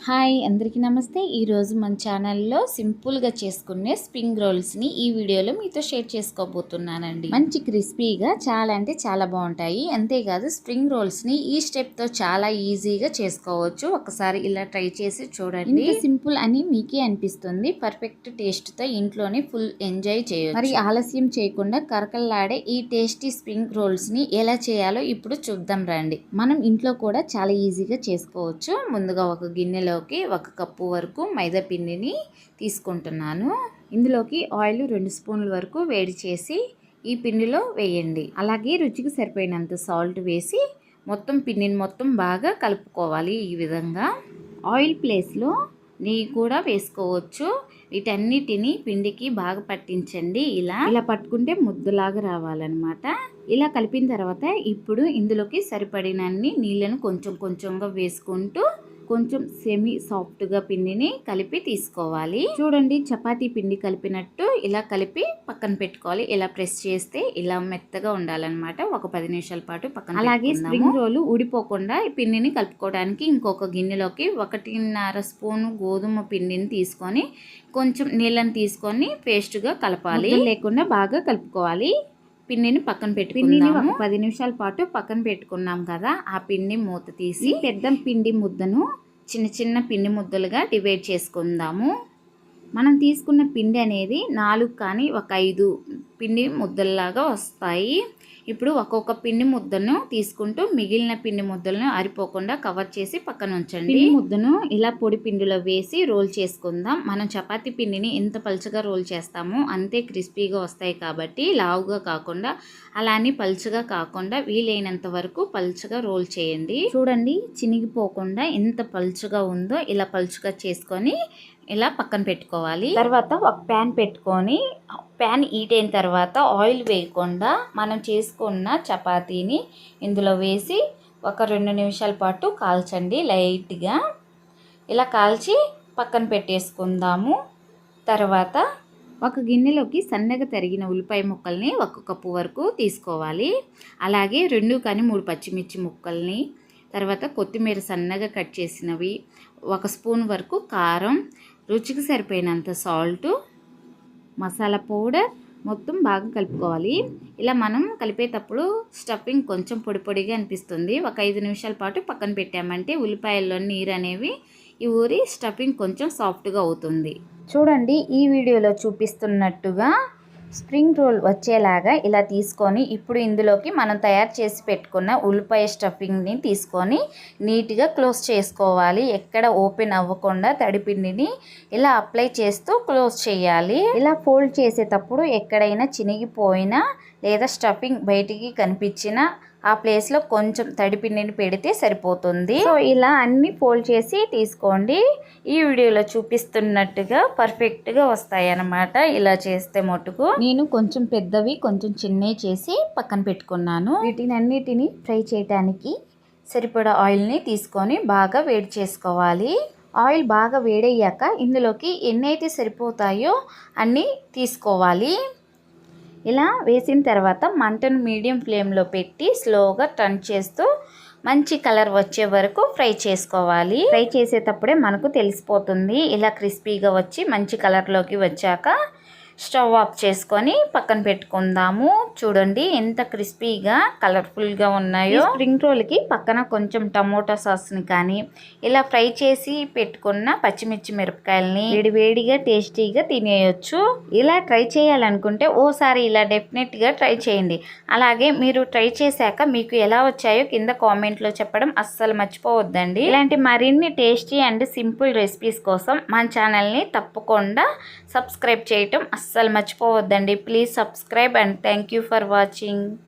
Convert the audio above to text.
Hi అందరికీ నమస్తే. ఈరోజు మన ఛానల్లో సింపుల్గా చేసుకునే స్ప్రింగ్ రోల్స్ని ఈ వీడియోలో మీతో షేర్ చేసుకోబోతున్నానండి. మంచి క్రిస్పీగా చాలా అంటే చాలా బాగుంటాయి. అంతేకాదు స్ప్రింగ్ రోల్స్ని ఈ స్టెప్తో చాలా ఈజీగా చేసుకోవచ్చు. ఒకసారి ఇలా ట్రై చేసి చూడండి. ఇంత సింపుల్ అని మీకే అనిపిస్తుంది. పర్ఫెక్ట్ టేస్ట్తో ఇంట్లోనే ఫుల్ ఎంజాయ్ చేయొచ్చు. మరి ఆలస్యం చేయకుండా కరకల్లాడే ఈ టేస్టీ స్ప్రింగ్ రోల్స్ని ఎలా చేయాలో ఇప్పుడు చూద్దాం రండి. మనం ఇంట్లో కూడా చాలా ఈజీగా చేసుకోవచ్చు. ముందుగా ఒక గిన్నెలో ఒక కప్పు వరకు మైదా పిండిని తీసుకుంటున్నాను. ఇందులోకి ఆయిల్ 2 స్పూన్ల వరకు వేడి చేసి ఈ పిండిలో వేయండి. అలాగే రుచికి సరిపోయినంత సాల్ట్ వేసి మొత్తం పిండిని మొత్తం బాగా కలుపుకోవాలి. ఈ విధంగా ఆయిల్ ప్లేస్లో నెయ్యి కూడా వేసుకోవచ్చు. వీటన్నిటిని పిండికి బాగా పట్టించండి. ఇలా పట్టుకుంటే ముద్దలాగా రావాలన్నమాట. ఇలా కలిపిన తర్వాత ఇప్పుడు ఇందులోకి సరిపడినన్ని నీళ్ళను కొంచెం కొంచెంగా వేసుకుంటూ కొంచెం సెమీ సాఫ్ట్గా పిండిని కలిపి తీసుకోవాలి. చూడండి, చపాతీ పిండి కలిపినట్టు ఇలా కలిపి పక్కన పెట్టుకోవాలి. ఇలా ప్రెస్ చేస్తే ఇలా మెత్తగా ఉండాలన్నమాట. ఒక 10 నిమిషాల పాటు పక్కన. అలాగే స్ప్రింగ్ రోల్ ఊడిపోకుండా ఈ పిండిని కలుపుకోవడానికి ఇంకొక గిన్నెలోకి 1.5 స్పూను గోధుమ పిండిని తీసుకొని కొంచెం నీళ్ళని తీసుకొని పేస్ట్గా కలపాలి. లేకుండా బాగా కలుపుకోవాలి. పిండిని పక్కన పెట్టుకుందాము. ఒక 10 నిమిషాల పాటు పక్కన పెట్టుకున్నాం కదా, ఆ పిండి మూత తీసి పెద్ద పిండి ముద్దను చిన్న చిన్న పిండి ముద్దలుగా డివైడ్ చేసుకుందాము. మనం తీసుకున్న పిండి అనేది 4 కానీ ఒక 5 పిండి ముద్దల్లాగా వస్తాయి. ఇప్పుడు ఒక్కొక్క పిండి ముద్దను తీసుకుంటూ మిగిలిన పిండి ముద్దలను ఆరిపోకుండా కవర్ చేసి పక్కన ఉంచండి. పిండి ముద్దను ఇలా పొడి పిండిలో వేసి రోల్ చేసుకుందాం. మనం చపాతీ పిండిని ఎంత పలుచగా రోల్ చేస్తామో అంతే క్రిస్పీగా వస్తాయి. కాబట్టి లావుగా కాకుండా అలానే పలుచగా కాకుండా వీలైనంత వరకు పలుచగా రోల్ చేయండి. చూడండి, చినిగిపోకుండా ఎంత పలుచగా ఉందో ఇలా పలుచగా చేసుకొని ఇలా పక్కన పెట్టుకోవాలి. తర్వాత ఒక ప్యాన్ పెట్టుకొని ప్యాన్ హీట్ అయిన తర్వాత ఆయిల్ వేయకుండా మనం చేసుకున్న చపాతీని ఇందులో వేసి ఒక 2 నిమిషాల పాటు కాల్చండి లైట్గా. ఇలా కాల్చి పక్కన పెట్టేసుకుందాము. తర్వాత ఒక గిన్నెలోకి సన్నగా తరిగిన ఉల్లిపాయ ముక్కల్ని 1 కప్పు వరకు తీసుకోవాలి. అలాగే 2 కానీ 3 పచ్చిమిర్చి ముక్కల్ని, తర్వాత కొత్తిమీర సన్నగా కట్ చేసినవి, 1 స్పూన్ వరకు కారం, రుచికి సరిపోయినంత సాల్టు, మసాలా పౌడర్ మొత్తం బాగా కలుపుకోవాలి. ఇలా మనం కలిపేటప్పుడు స్టఫింగ్ కొంచెం పొడి పొడిగా అనిపిస్తుంది. ఒక 5 నిమిషాల పాటు పక్కన పెట్టామంటే ఉల్లిపాయల్లో నీరు అనేవి ఈ ఊరి స్టఫింగ్ కొంచెం సాఫ్ట్గా అవుతుంది. చూడండి, ఈ వీడియోలో చూపిస్తున్నట్టుగా స్ప్రింగ్ రోల్ వచ్చేలాగా ఇలా తీసుకొని ఇప్పుడు ఇందులోకి మనం తయారు చేసి పెట్టుకున్న ఉల్లిపాయ స్టఫింగ్ని తీసుకొని నీట్గా క్లోజ్ చేసుకోవాలి. ఎక్కడ ఓపెన్ అవ్వకుండా తడిపిండిని ఇలా అప్లై చేస్తూ క్లోజ్ చేయాలి. ఇలా ఫోల్డ్ చేసేటప్పుడు ఎక్కడైనా చినిగిపోయినా లేదా స్టఫింగ్ బయటికి కనిపించినా ఆ ప్లేస్లో కొంచెం తడిపిండిని పెడితే సరిపోతుంది. సో ఇలా అన్ని ఫోల్డ్ చేసి తీసుకోండి. ఈ వీడియోలో చూపిస్తున్నట్టుగా పర్ఫెక్ట్గా వస్తాయి అన్నమాట. ఇలా చేస్తే మటుకు నేను కొంచెం పెద్దవి కొంచెం చిన్నవి చేసి పక్కన పెట్టుకున్నాను. వీటినన్నిటిని ఫ్రై చేయడానికి సరిపడా ఆయిల్ని తీసుకొని బాగా వేడి చేసుకోవాలి. ఆయిల్ బాగా వేడయ్యాక ఇందులోకి ఎన్నైతే సరిపోతాయో అన్నీ తీసుకోవాలి. ఇలా వేసిన తర్వాత మంటను మీడియం ఫ్లేమ్లో పెట్టి స్లోగా టర్న్ చేస్తూ మంచి కలర్ వచ్చే వరకు ఫ్రై చేసుకోవాలి. ఫ్రై చేసేటప్పుడే మనకు తెలిసిపోతుంది. ఇలా క్రిస్పీగా వచ్చి మంచి కలర్లోకి వచ్చాక స్టవ్ ఆఫ్ చేసుకొని పక్కన పెట్టుకుందాము. చూడండి ఎంత క్రిస్పీగా కలర్ఫుల్గా ఉన్నాయో. స్ప్రింగ్ రోల్కి పక్కన కొంచెం టమోటా సాస్ని కానీ ఇలా ఫ్రై చేసి పెట్టుకున్న పచ్చిమిర్చి మిరపకాయలని వేడివేడిగా టేస్టీగా తినేయొచ్చు. ఇలా ట్రై చేయాలనుకుంటే ఓసారి ఇలా డెఫినెట్గా ట్రై చేయండి. అలాగే మీరు ట్రై చేశాక మీకు ఎలా వచ్చాయో కింద కామెంట్లో చెప్పడం అస్సలు మర్చిపోవద్దండి. ఇలాంటి మరిన్ని టేస్టీ అండ్ సింపుల్ రెసిపీస్ కోసం మన ఛానల్ని తప్పకుండా సబ్స్క్రైబ్ చేయటం అస్సలు మర్చిపోవద్దండి. Please subscribe and thank you for watching.